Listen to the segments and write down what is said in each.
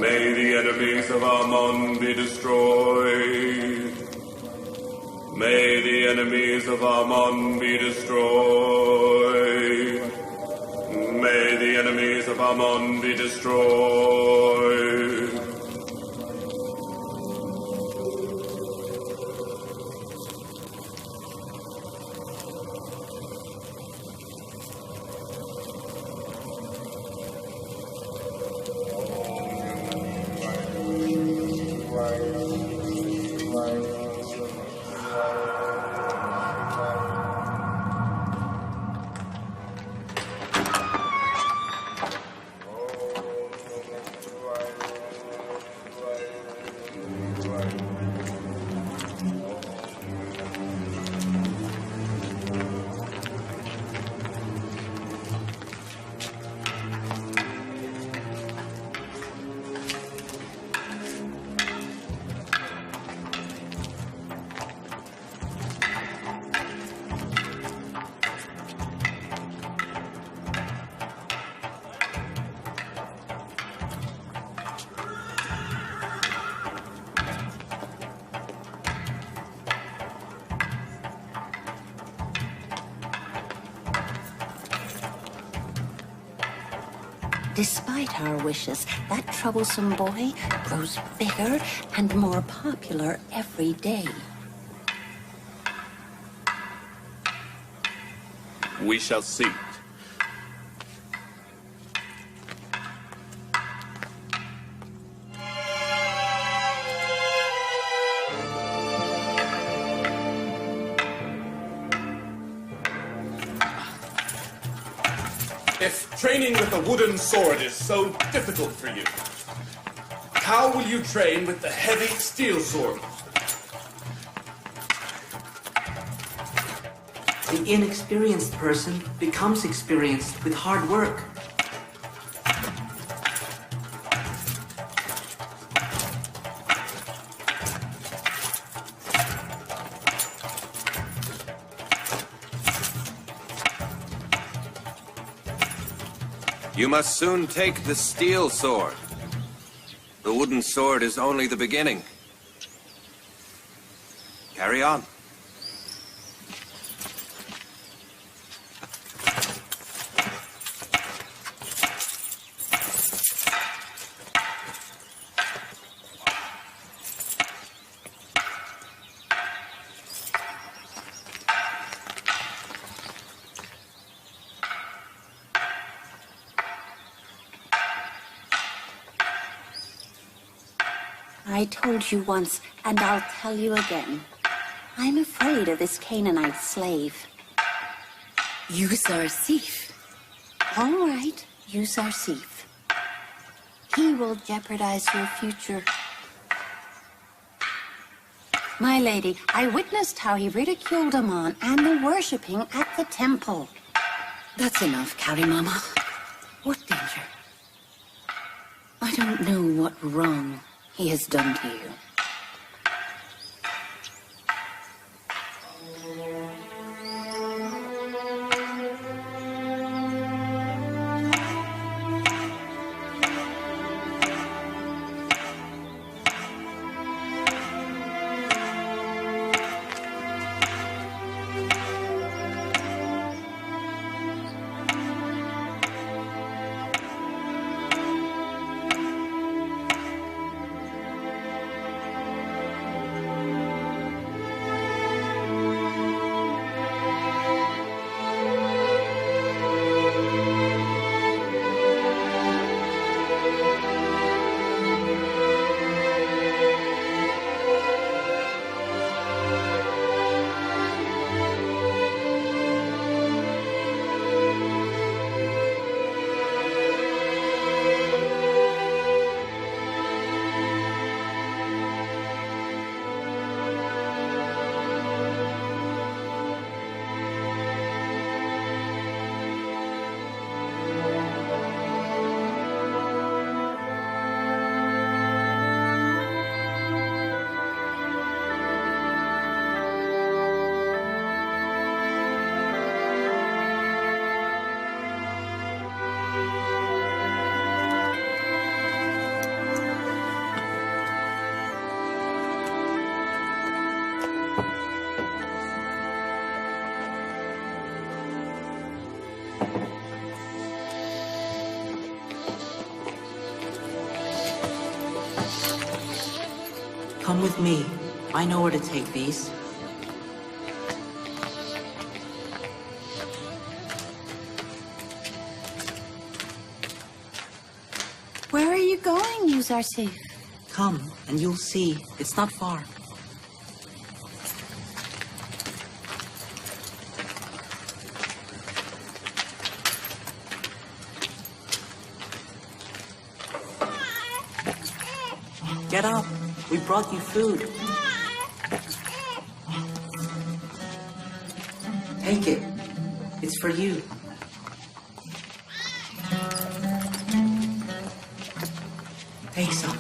May the enemies of Ammon be destroyed. May the enemies of Ammon be destroyed. May the enemies of Ammon be destroyed. Despite our wishes, that troublesome boy grows bigger and more popular every day. We shall see. If training with a wooden sword is so difficult for you, how will you train with the heavy steel sword? The inexperienced person becomes experienced with hard work. You must soon take the steel sword. The wooden sword is only the beginning. Carry on. I told you once, and I'll tell you again. I'm afraid of this Canaanite slave. Yousaf. All right, Yousaf. He will jeopardize your future. My lady, I witnessed how he ridiculed Ammon and the worshipping at the temple. That's enough, Karimama. What danger? I don't know what wrong he has done to you. Come with me. I know where to take these. Where are you going, yousaf? Come, and you'll see. It's not far. Get up. We brought you food. Take it. It's for you. Take some.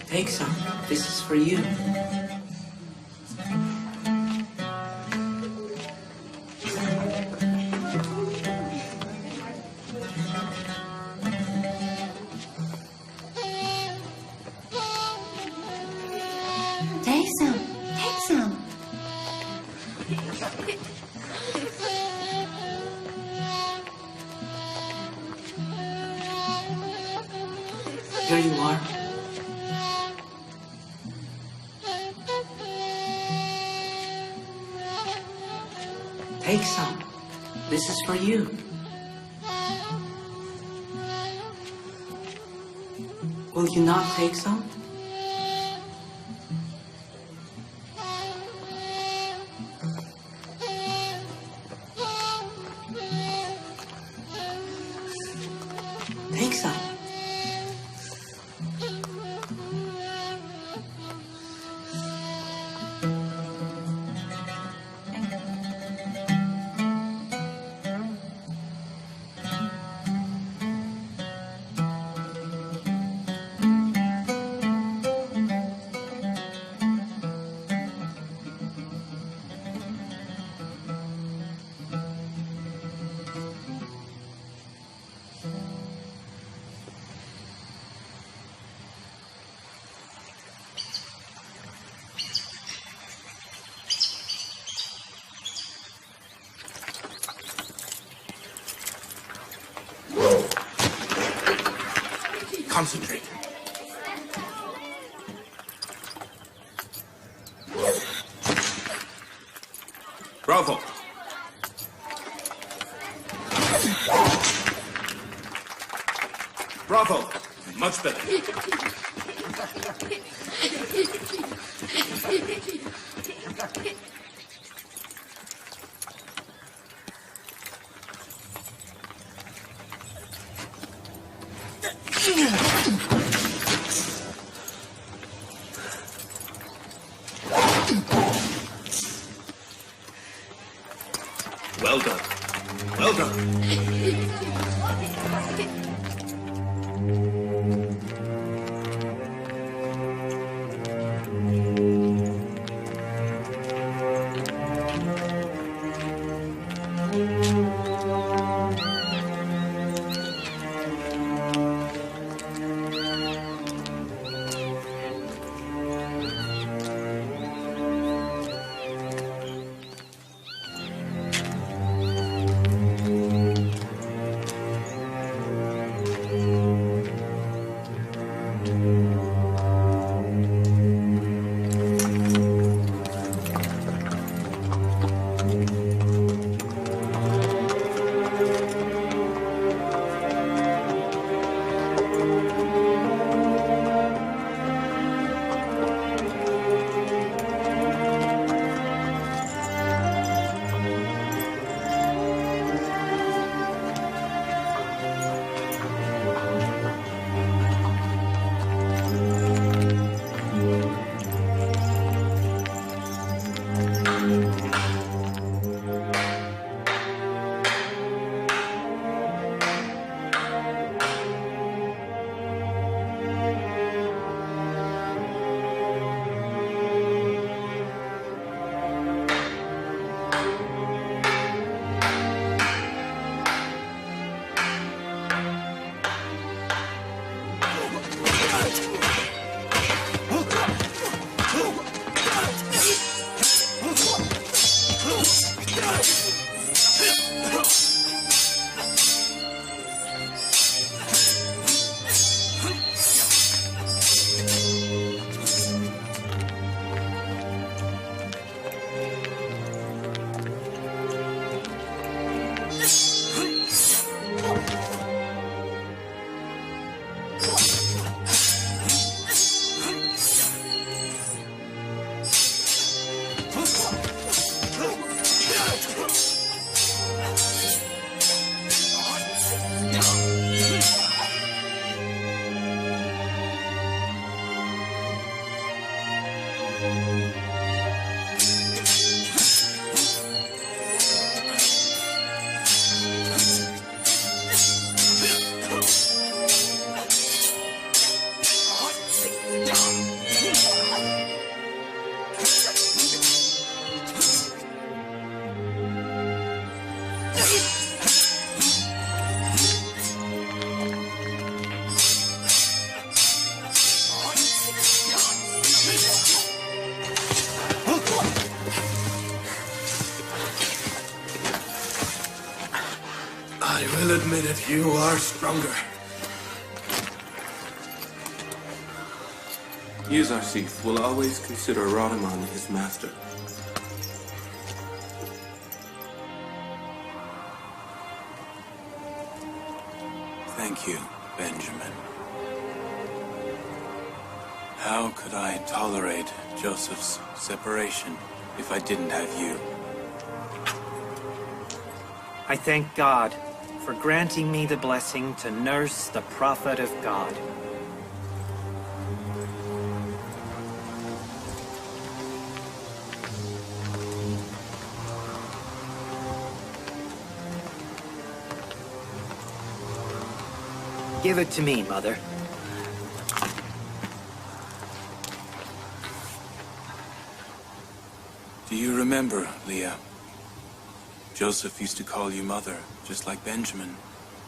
Take some. This is for you. Take some. Take some. Here you are. Take some. This is for you. Will you not take some? Take some. Concentrate. Bravo. Bravo. Much better. Well done. Well done. I will admit it, you are stronger. Yousaf will always consider Radaman his master. Thank you, Benjamin. How could I tolerate Joseph's separation if I didn't have you? I thank God for granting me the blessing to nurse the prophet of God. Give it to me, Mother. Do you remember, Leah? Joseph used to call you Mother, just like Benjamin.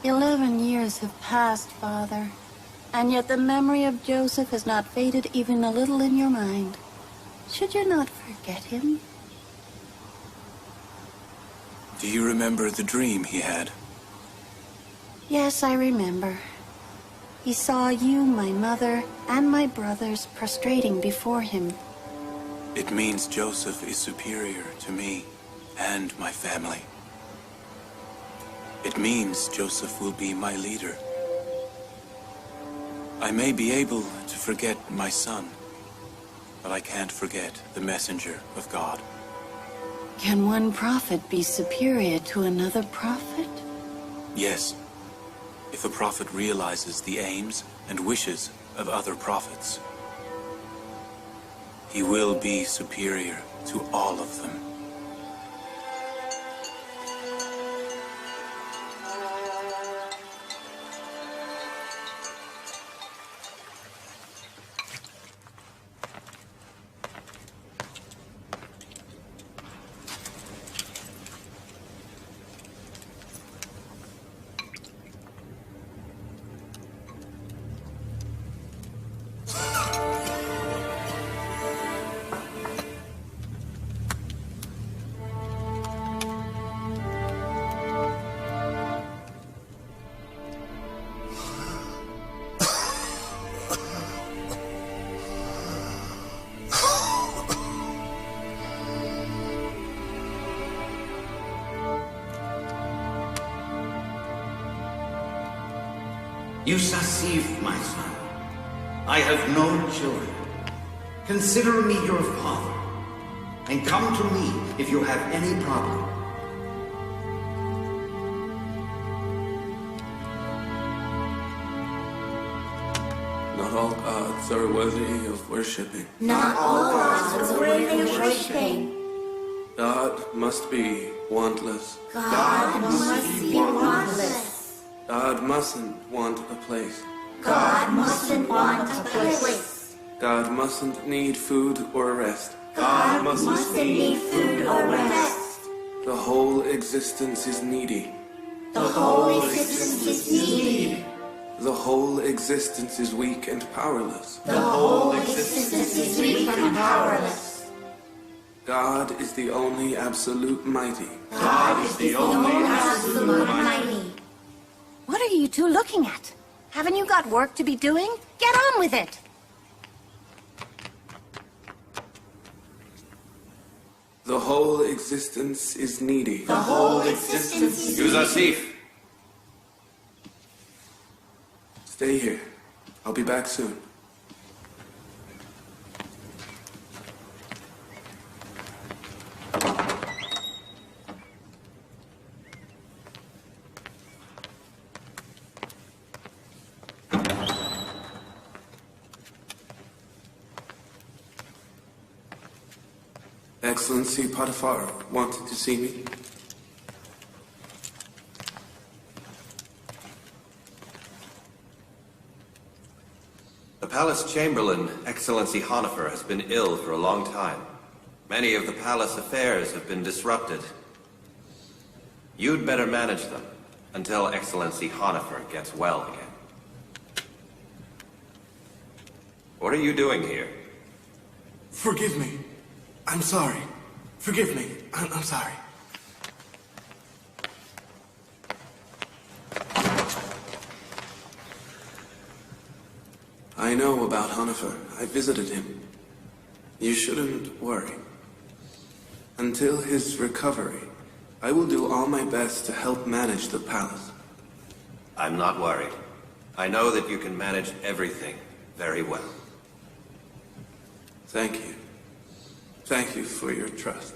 11 years have passed, Father, and yet the memory of Joseph has not faded even a little in your mind. Should you not forget him? Do you remember the dream he had? Yes, I remember. He saw you, my mother, and my brothers prostrating before him. It means Joseph is superior to me and my family. It means Joseph will be my leader. I may be able to forget my son, but I can't forget the messenger of God. Can one prophet be superior to another prophet? Yes, if a prophet realizes the aims and wishes of other prophets. He will be superior to all of them. Yousaf, my son, I have no children. Consider me your father, and come to me if you have any problem. Not all gods are worthy of worshipping. Not all gods are worthy of worshipping. God must be wantless. God must be wantless. God mustn't want a place. God mustn't want a place. God mustn't need food or rest. God mustn't need food or rest. The whole existence is needy. The whole existence is needy. The whole existence is weak and powerless. The whole existence is weak and powerless. God is the only absolute mighty. God is the only absolute mighty. What are you two looking at? Haven't you got work to be doing? Get on with it. The whole existence is needy. The whole existence is Yousaf! Stay here. I'll be back soon. Excellency Potiphar wanted to see me. The palace chamberlain, Excellency Honifer, has been ill for a long time. Many of the palace affairs have been disrupted. You'd better manage them until Excellency Honifer gets well again. What are you doing here? Forgive me. I'm sorry. Forgive me. I'm sorry. I know about Honifer. I visited him. You shouldn't worry. Until his recovery, I will do all my best to help manage the palace. I'm not worried. I know that you can manage everything very well. Thank you. Thank you for your trust.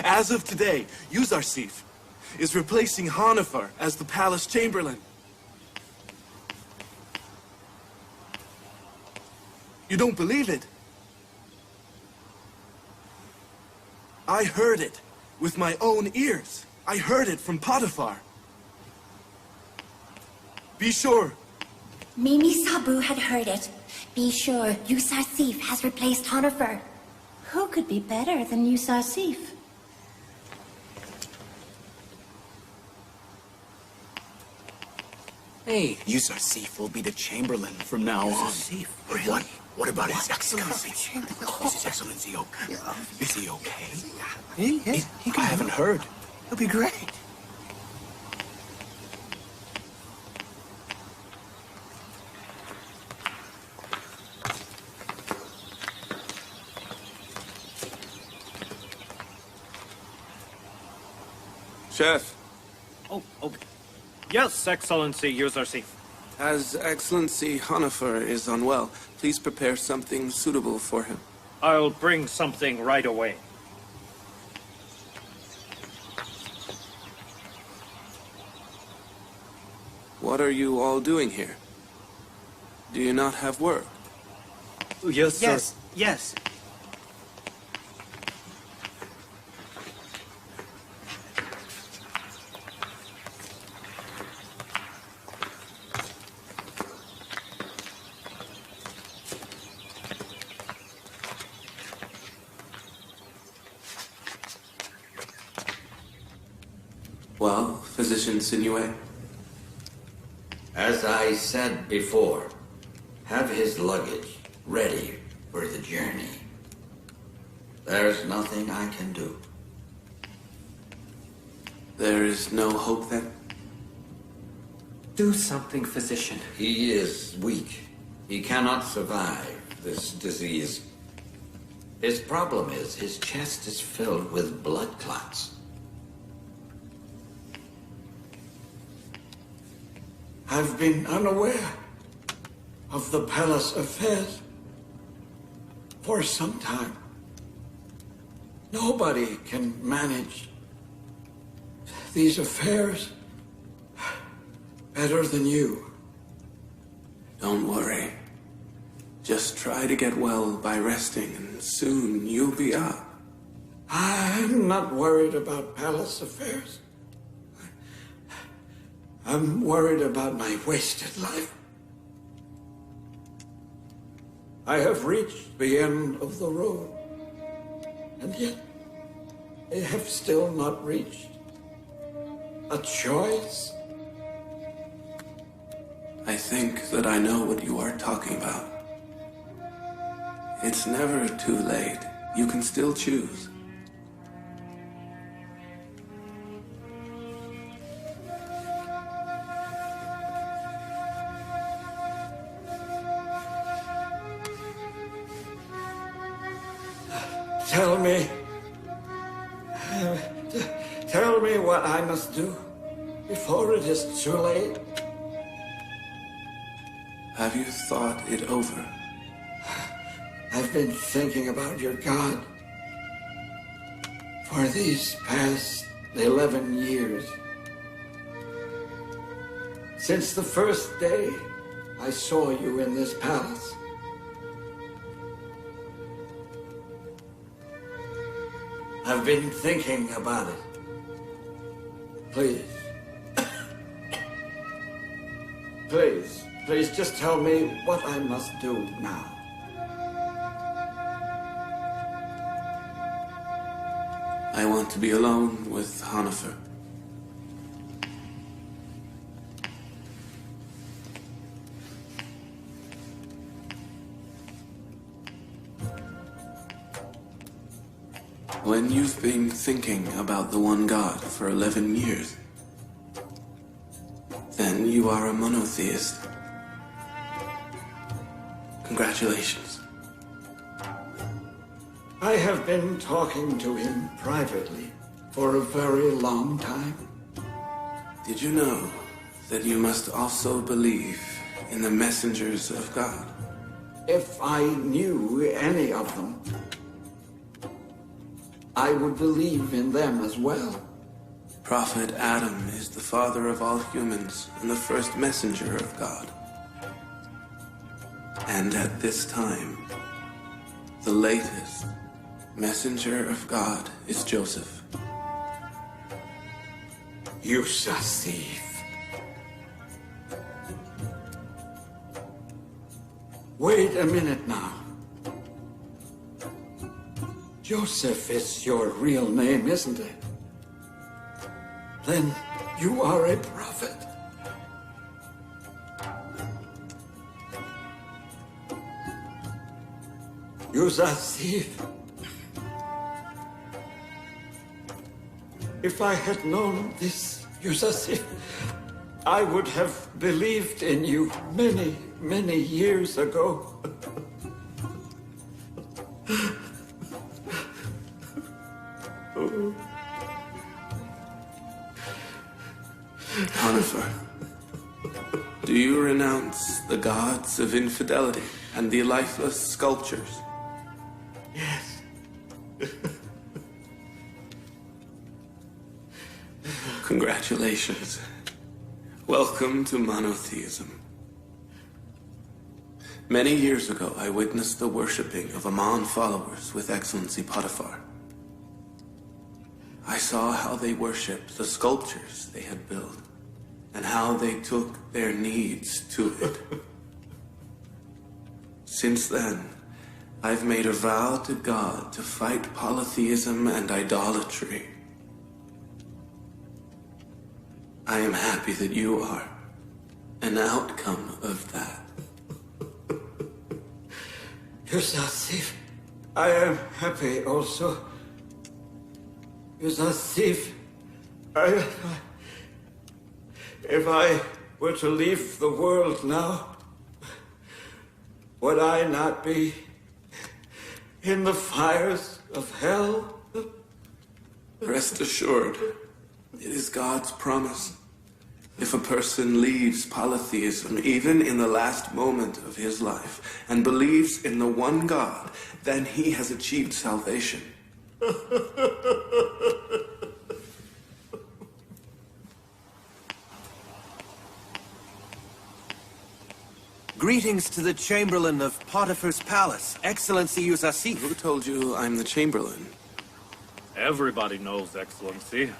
As of today, Yousaf is replacing Honifer as the palace chamberlain. You don't believe it? I heard it with my own ears. I heard it from Potiphar. Be sure. Mimi Sabu had heard it. Be sure Yousaf has replaced Honifer. Who could be better than Yousaf? Hey, Yousaf will be the Chamberlain from now on. Really? What about His Excellency? Is His Excellency okay? Is he okay? I haven't heard. It'll be great. Chef, Oh. Yes, Excellency Yousaf. as Excellency Honifer is unwell, please prepare something suitable for him. I'll bring something right away. What are you all doing here? Do you not have work? Yes, sir. Yes. Well, Physician Sinué? As I said before, have his luggage ready for the journey. There's nothing I can do. There is no hope then? Do something, physician. He is weak. He cannot survive this disease. His problem is his chest is filled with blood clots. I've been unaware of the palace affairs for some time. Nobody can manage these affairs better than you. Don't worry. Just try to get well by resting, and soon you'll be up. I'm not worried about palace affairs. I'm worried about my wasted life. I have reached the end of the road. And yet, I have still not reached a choice. I think that I know what you are talking about. It's never too late. You can still choose. Tell me what I must do before it is too late. Have you thought it over? I've been thinking about your God for these past 11 years. Since the first day I saw you in this palace. I've been thinking about it. Please. Please just tell me what I must do now. I want to be alone with Hanifer. When you've been thinking about the one God for 11 years, then you are a monotheist. Congratulations. I have been talking to him privately for a very long time. Did you know that you must also believe in the messengers of God? If I knew any of them, I would believe in them as well. Prophet Adam is the father of all humans and the first messenger of God. And at this time, the latest messenger of God is Joseph. Yousaf. Wait a minute now. Joseph is your real name, isn't it? Then you are a prophet. Yousaf. If I had known this, Yousaf, I would have believed in you many, many years ago. Hanifer, do you renounce the gods of infidelity and the lifeless sculptures? Yes. Congratulations. Welcome to monotheism. Many years ago, I witnessed the worshipping of Ammon followers with Excellency Potiphar. I saw how they worshipped the sculptures they had built, and how they took their needs to it. Since then, I've made a vow to God to fight polytheism and idolatry. I am happy that you are an outcome of that. Yousaf, I am happy also. Yousaf, if I were to leave the world now, would I not be in the fires of hell? Rest assured, it is God's promise. If a person leaves polytheism, even in the last moment of his life, and believes in the one God, then he has achieved salvation. Greetings to the Chamberlain of Potiphar's palace, Excellency Yousaf. Who told you I'm the Chamberlain? Everybody knows, Excellency.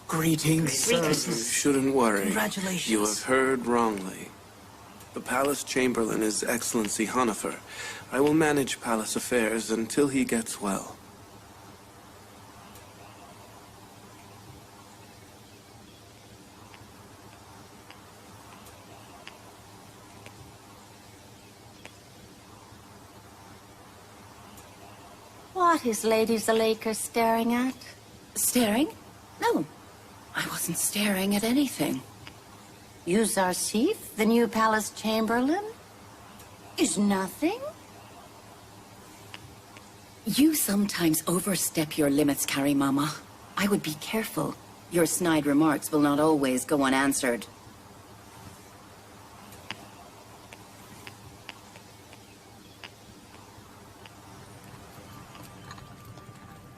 Greetings. You shouldn't worry. Congratulations. You have heard wrongly. The palace chamberlain is Excellency Honifer. I will manage palace affairs until he gets well. What is Lady Zuleika staring at? Staring? No, I wasn't staring at anything. Yousaf, the new palace chamberlain? Is nothing? You sometimes overstep your limits, Carrie Mama. I would be careful. Your snide remarks will not always go unanswered.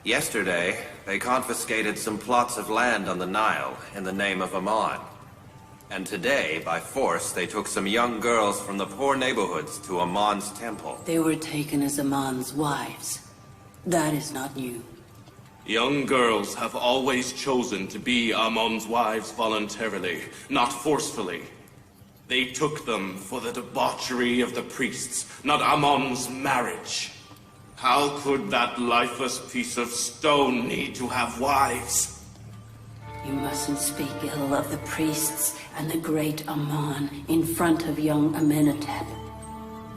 Yesterday, they confiscated some plots of land on the Nile in the name of Ammon. And today, by force, they took some young girls from the poor neighborhoods to Ammon's temple. They were taken as Ammon's wives. That is not new. Young girls have always chosen to be Ammon's wives voluntarily, not forcefully. They took them for the debauchery of the priests, not Ammon's marriage. How could that lifeless piece of stone need to have wives? You mustn't speak ill of the priests and the great Ammon in front of young Amenhotep.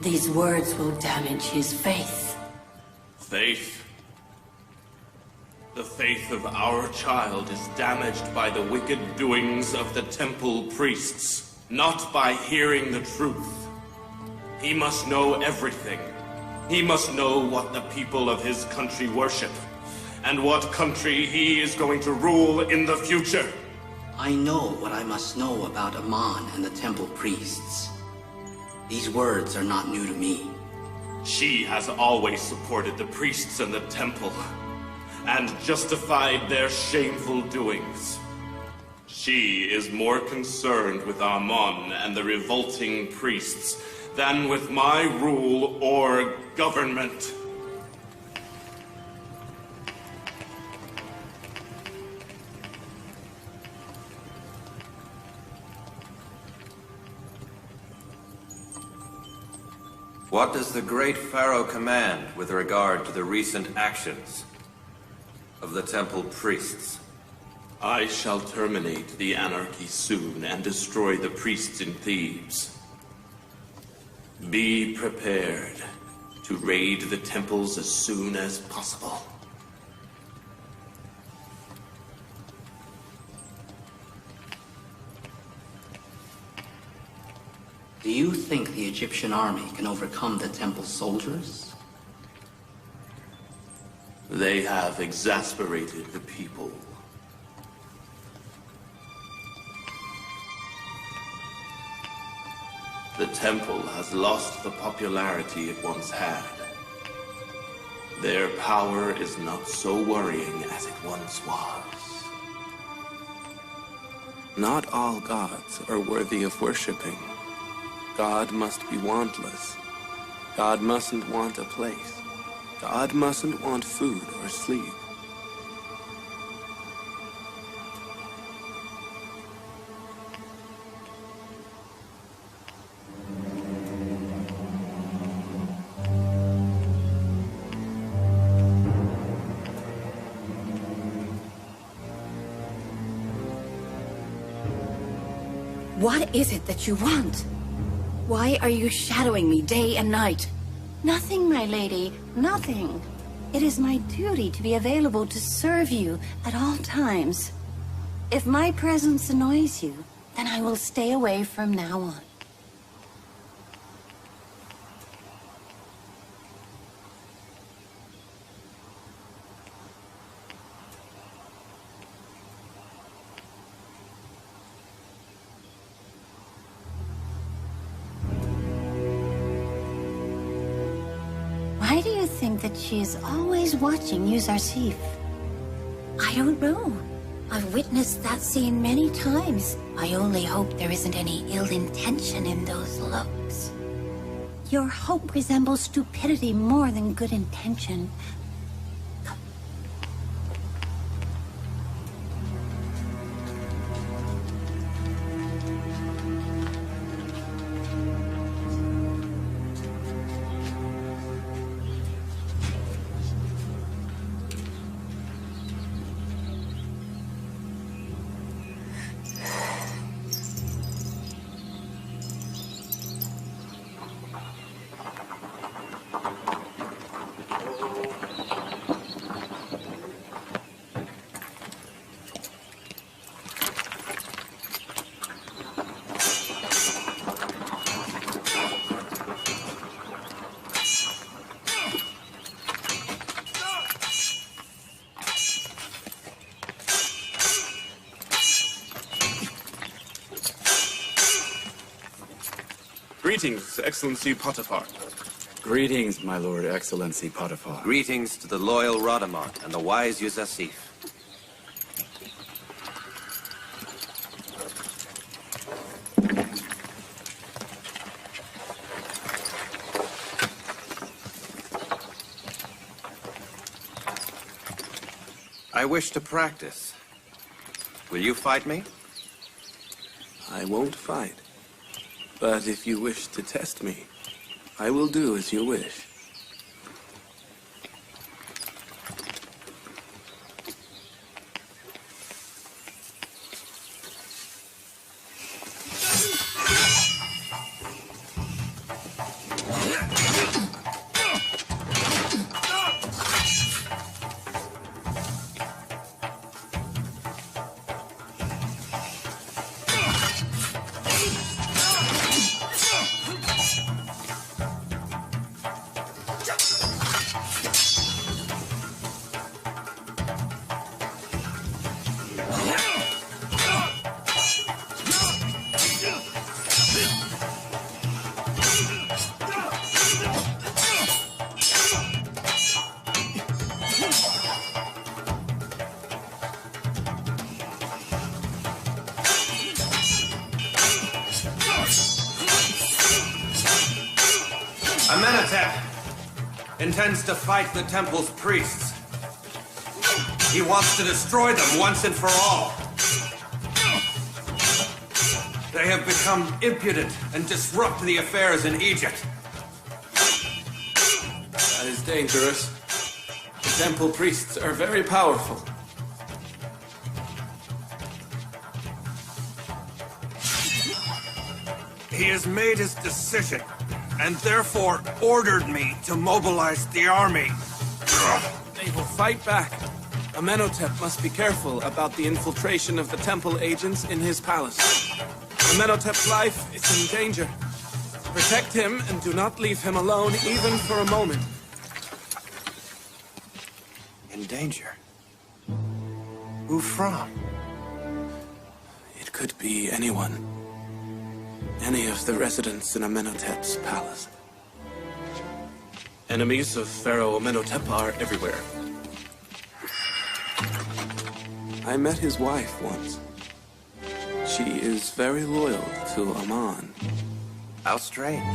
These words will damage his faith. Faith? The faith of our child is damaged by the wicked doings of the temple priests, not by hearing the truth. He must know everything. He must know what the people of his country worship, and what country he is going to rule in the future. I know what I must know about Ammon and the temple priests. These words are not new to me. She has always supported the priests and the temple, and justified their shameful doings. She is more concerned with Ammon and the revolting priests than with my rule or government. What does the great pharaoh command with regard to the recent actions of the temple priests? I shall terminate the anarchy soon and destroy the priests in Thebes. Be prepared to raid the temples as soon as possible. Do you think the Egyptian army can overcome the temple soldiers? They have exasperated the people. The temple has lost the popularity it once had. Their power is not so worrying as it once was. Not all gods are worthy of worshipping. God must be wantless. God mustn't want a place. God mustn't want food or sleep. What is it that you want? Why are you shadowing me day and night? Nothing, my lady, nothing. It is my duty to be available to serve you at all times. If my presence annoys you, then I will stay away from now on. Why do you think that she is always watching Yousaf? I don't know. I've witnessed that scene many times. I only hope there isn't any ill intention in those looks. Your hope resembles stupidity more than good intention. Greetings, Excellency Potiphar. Greetings, my Lord Excellency Potiphar. Greetings to the loyal Rhodamont and the wise yousaf. I wish to practice. Will you fight me? I won't fight. But if you wish to test me, I will do as you wish. Amenhotep intends to fight the temple's priests. He wants to destroy them once and for all. They have become impudent and disrupt the affairs in Egypt. That is dangerous. The temple priests are very powerful. He has made his decision, and therefore ordered me to mobilize the army. They will fight back. Amenhotep must be careful about the infiltration of the temple agents in his palace. Amenhotep's life is in danger. Protect him and do not leave him alone even for a moment. In danger? Who from? It could be anyone. Any of the residents in Amenhotep's palace. Enemies of Pharaoh Amenhotep are everywhere. I met his wife once. She is very loyal to Aman. How strange.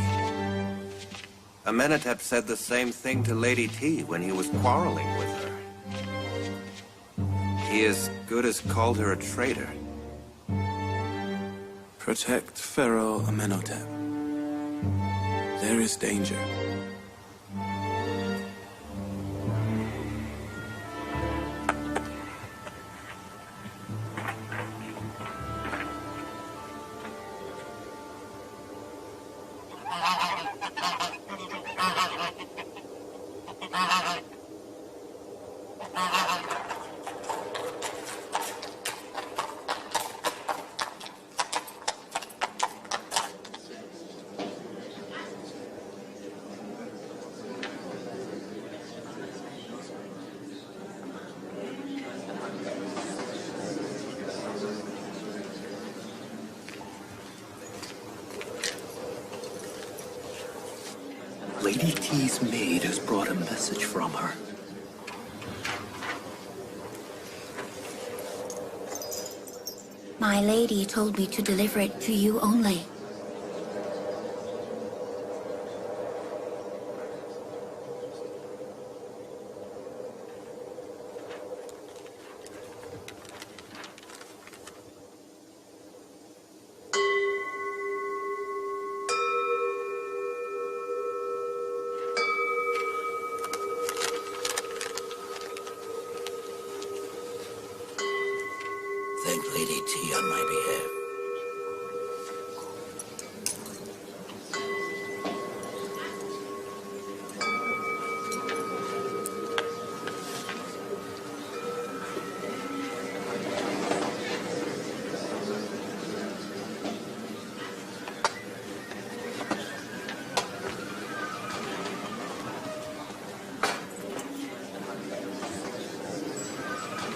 Amenhotep said the same thing to Lady T when he was quarreling with her. He as good as called her a traitor. Protect Pharaoh Amenhotep. There is danger. Lady T's maid has brought a message from her. My lady told me to deliver it to you only. Thank Lady T on my behalf.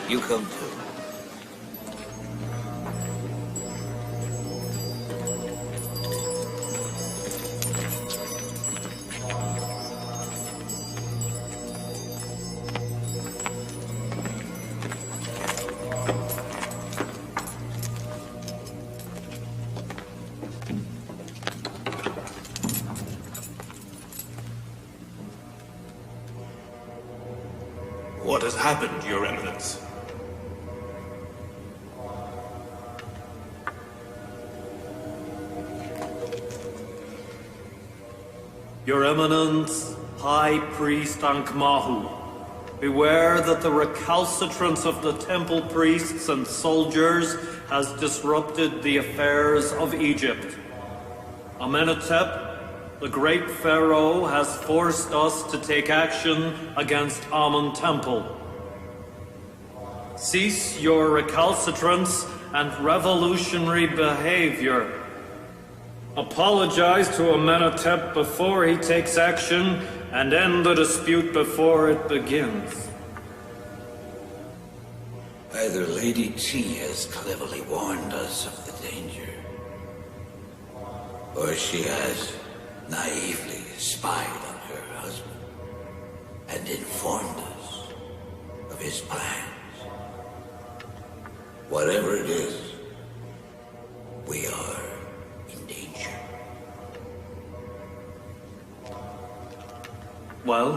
You come too. What has happened, Your Eminence? Your Eminence, High Priest Ankmahu, beware that the recalcitrance of the temple priests and soldiers has disrupted the affairs of Egypt. Amenhotep, the great pharaoh, has forced us to take action against Amun Temple. Cease your recalcitrance and revolutionary behavior. Apologize to Amenhotep before he takes action and end the dispute before it begins. Either Lady T has cleverly warned us of the danger, or she has naively spied on her husband and informed us of his plans. Whatever it is, we are in danger. Well,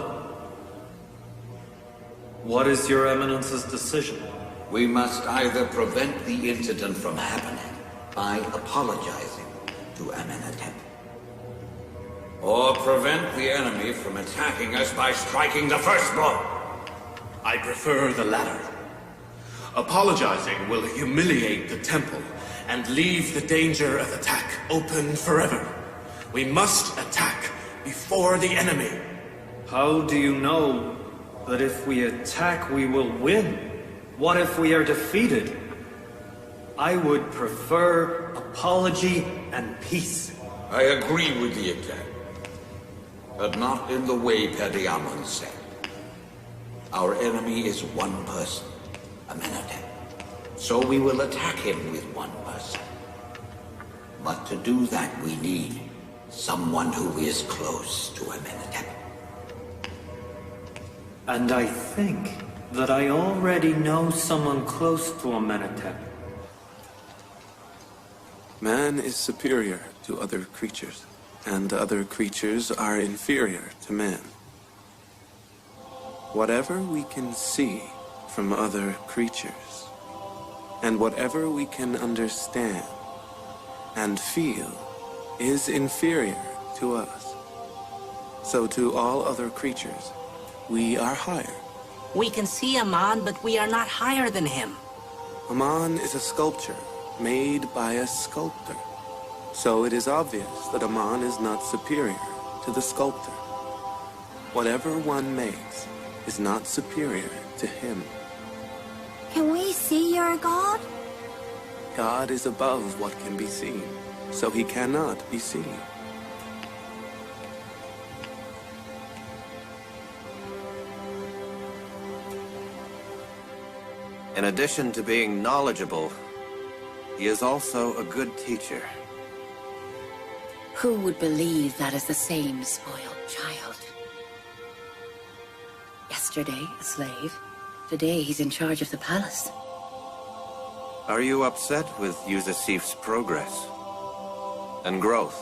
what is Your Eminence's decision? We must either prevent the incident from happening by apologizing to Amenhotep, or prevent the enemy from attacking us by striking the first blow. I prefer the latter. Apologizing will humiliate the temple and leave the danger of attack open forever. We must attack before the enemy. How do you know that if we attack we will win? What if we are defeated? I would prefer apology and peace. I agree with the attack, but not in the way Pediamun said. Our enemy is one person, Amenhotep. So we will attack him with one person. But to do that we need someone who is close to Amenhotep. And I think that I already know someone close to Amenhotep. Man is superior to other creatures, and other creatures are inferior to man. Whatever we can see from other creatures, and whatever we can understand and feel, is inferior to us. So to all other creatures, we are higher. We can see Aman, but we are not higher than him. Aman is a sculpture made by a sculptor. So it is obvious that Aman is not superior to the sculptor. Whatever one makes is not superior to him. Can we see your god? God is above what can be seen, so he cannot be seen. In addition to being knowledgeable, he is also a good teacher. Who would believe that is the same spoiled child? Yesterday, a slave. Today, he's in charge of the palace. Are you upset with Yousaf's progress and growth?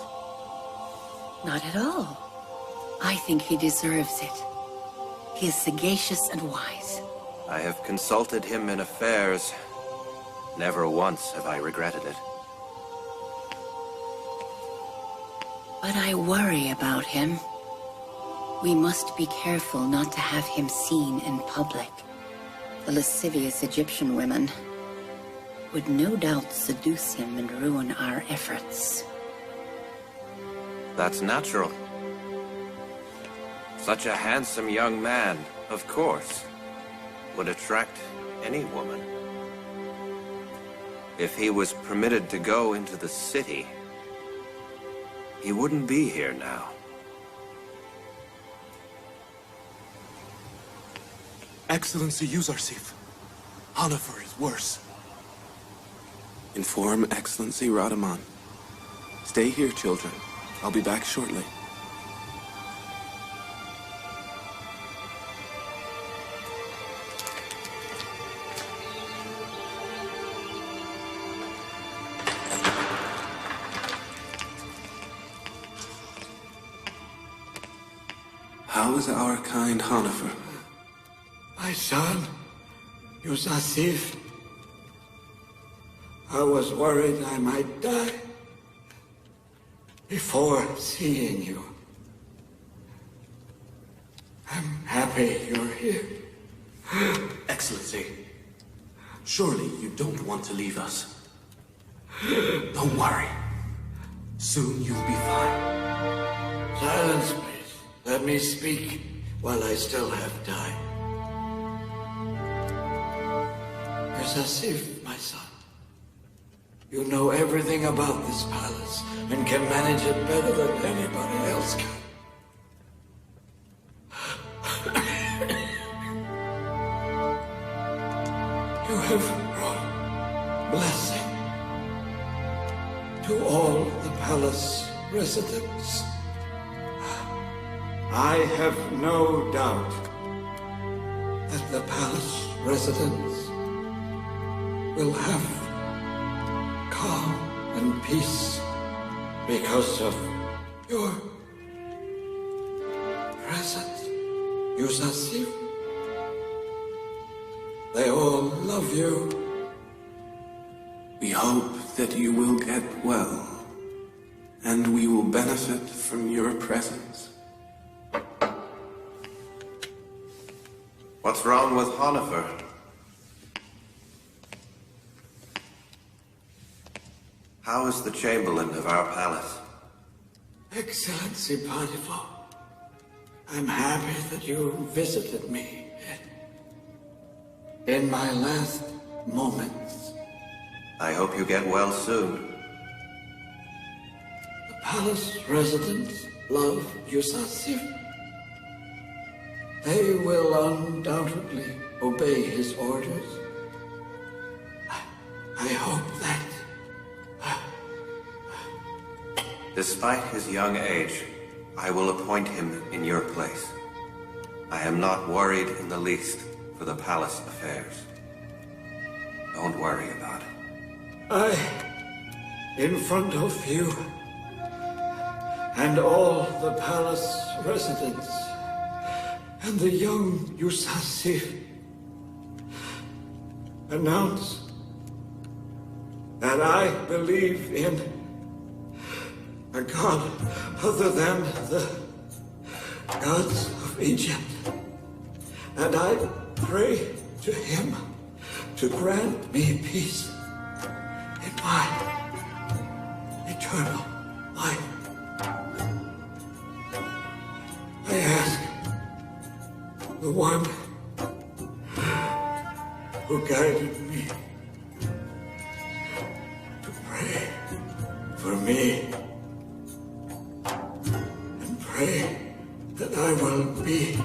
Not at all. I think he deserves it. He is sagacious and wise. I have consulted him in affairs. Never once have I regretted it. But I worry about him. We must be careful not to have him seen in public. The lascivious Egyptian women would no doubt seduce him and ruin our efforts. That's natural. Such a handsome young man, of course, would attract any woman. If he was permitted to go into the city, he wouldn't be here now. Excellency Yousaf, Hanafer is worse. Inform Excellency Radaman. Stay here, children. I'll be back shortly. how is our kind Honifer? My son, yousaf. I was worried I might die before seeing you. I'm happy you're here. Excellency, surely you don't want to leave us. Don't worry. Soon you'll be fine. Silence, please. Let me speak while I still have time. yousaf, my son. You know everything about this palace and can manage it better than anybody else can. You have brought blessing to all the palace residents. I have no doubt that the palace residents will have calm and peace because of your presence, yousaf. They all love you. We hope that you will get well, and we will benefit from your presence. What's wrong with Honifer? How is the Chamberlain of our palace? Excellency Potiphar, I'm happy that you visited me in my last moments. I hope you get well soon. The palace residents love yousaf. They will undoubtedly obey his orders. I hope that... Despite his young age, I will appoint him in your place. I am not worried in the least for the palace affairs. Don't worry about it. In front of you, and all the palace residents, and the young yousaf, announce that I believe in a god other than the gods of Egypt. And I pray to him to grant me peace in my eternal life. I ask the one who guided me to pray for me. Pray that I will be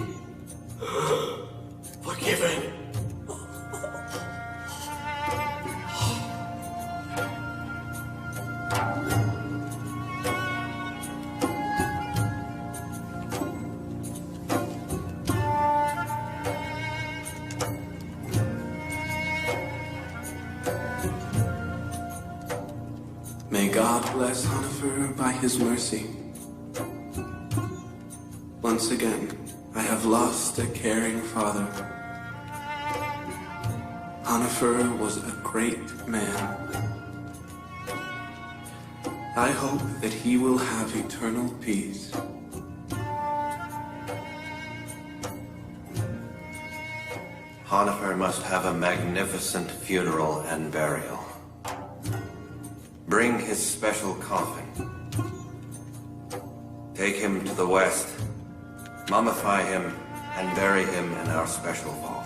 forgiven. May God bless Honifer by his mercy. Once again, I have lost a caring father. Honifer was a great man. I hope that he will have eternal peace. Honifer must have a magnificent funeral and burial. Bring his special coffin. Take him to the west, mummify him, and bury him in our special vault.